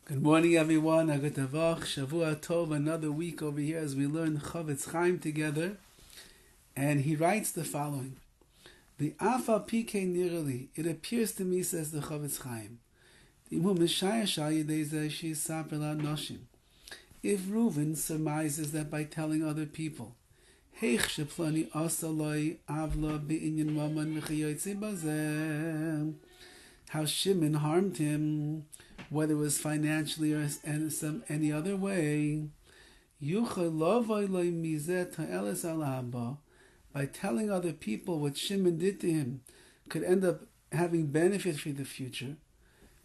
Good morning, everyone. Agatavach, Shavua Tov, another week over here as we learn CHOFETZ CHAIM together. And he writes the following. The Afa PK Nirali, it appears to me, says the CHOFETZ CHAIM, if Reuven surmises that by telling other people, how Shimon harmed him, whether it was financially or in any other way, by telling other people what Shimon did to him could end up having benefit for the future.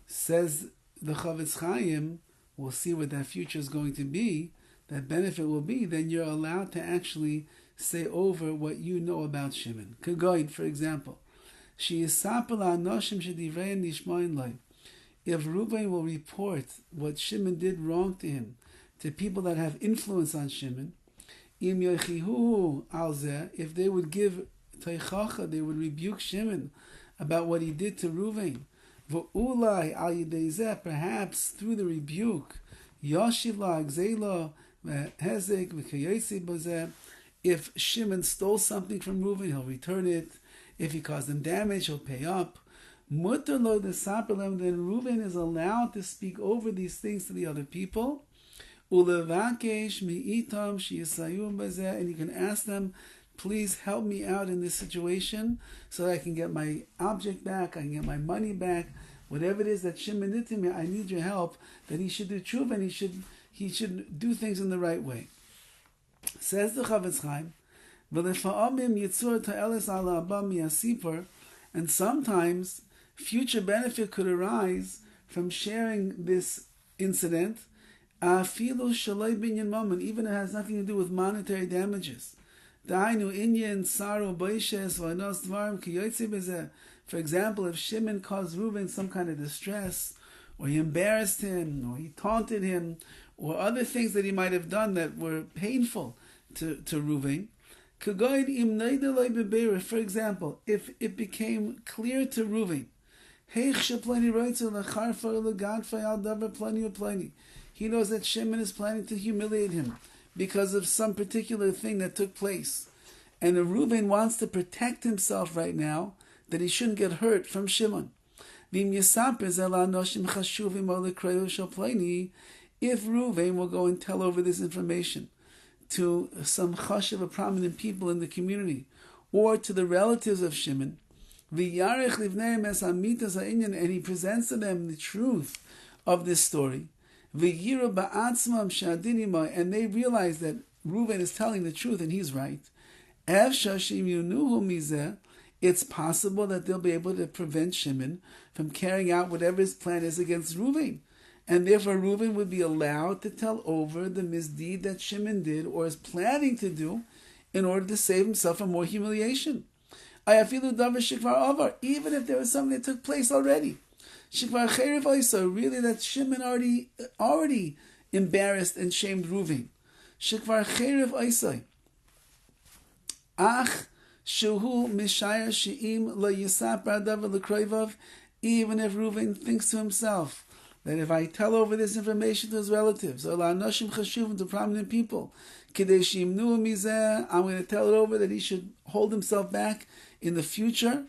Says the CHOFETZ CHAIM, we'll see what that future is going to be, that benefit will be, then you're allowed to actually say over what you know about Shimon. Kagoid, for example, if Reuven will report what Shimon did wrong to him to people that have influence on Shimon, if they would give teichacha, they would rebuke Shimon about what he did to Reuven. Perhaps through the rebuke, if Shimon stole something from Reuven, he'll return it. If he caused them damage, he'll pay up. Then Reuven is allowed to speak over these things to the other people. And he can ask them, please help me out in this situation so that I can get my object back, I can get my money back. Whatever it is that Shimon did to me, I need your help. That he should do tshuva and he should do things in the right way. Says the CHOFETZ CHAIM, and sometimes future benefit could arise from sharing this incident, even if it has nothing to do with monetary damages. For example, if Shimon caused Reuven some kind of distress, or he embarrassed him, or he taunted him, or other things that he might have done that were painful to Reuven. For example, if it became clear to Reuven, he knows that Shimon is planning to humiliate him because of some particular thing that took place, and Reuven wants to protect himself right now, that he shouldn't get hurt from Shimon. If Reuven will go and tell over this information to some chashuv, prominent people in the community, or to the relatives of Shimon, and he presents to them the truth of this story, and they realize that Reuven is telling the truth and he's right, it's possible that they'll be able to prevent Shimon from carrying out whatever his plan is against Reuven. And therefore Reuven would be allowed to tell over the misdeed that Shimon did or is planning to do in order to save himself from more humiliation. Even if there was something that took place already. Really that Shimon already embarrassed and shamed Reuven. Even if Reuven thinks to himself that if I tell over this information to his relatives, or to prominent people, I'm going to tell it over that he should hold himself back in the future.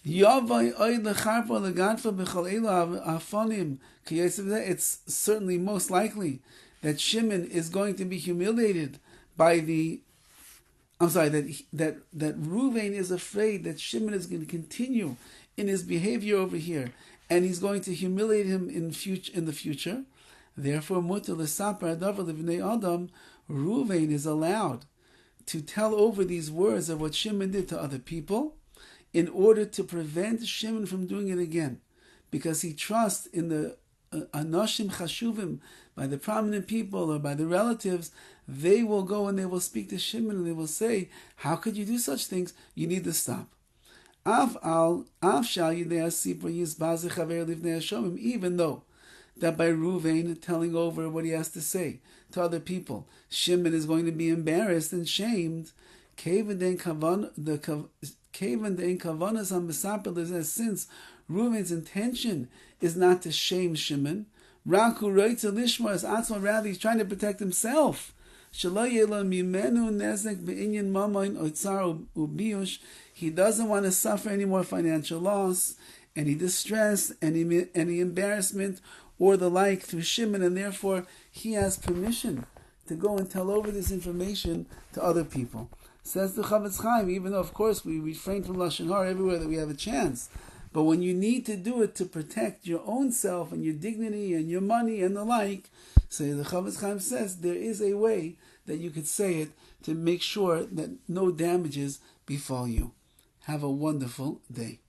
It's certainly most likely that Shimon is going to be humiliated by that Reuven is afraid that Shimon is going to continue in his behavior over here, and he's going to humiliate him in the future. Therefore, Reuven is allowed to tell over these words of what Shimon did to other people in order to prevent Shimon from doing it again, because he trusts in the Anoshim Chashuvim, by the prominent people or by the relatives. They will go and they will speak to Shimon and they will say, how could you do such things? You need to stop. Even though that by Reuven telling over what he has to say to other people, Shimon is going to be embarrassed and shamed, since Reuven's intention is not to shame Shimon, Raku Reitzel Lishma is Atzma, rather he's trying to protect himself. He doesn't want to suffer any more financial loss, any distress, any embarrassment, or the like through Shimon, and therefore he has permission to go and tell over this information to other people. Says the CHOFETZ CHAIM, even though of course we refrain from Lashon Hara everywhere that we have a chance, but when you need to do it to protect your own self and your dignity and your money and the like, so the CHOFETZ CHAIM says there is a way that you could say it to make sure that no damages befall you. Have a wonderful day.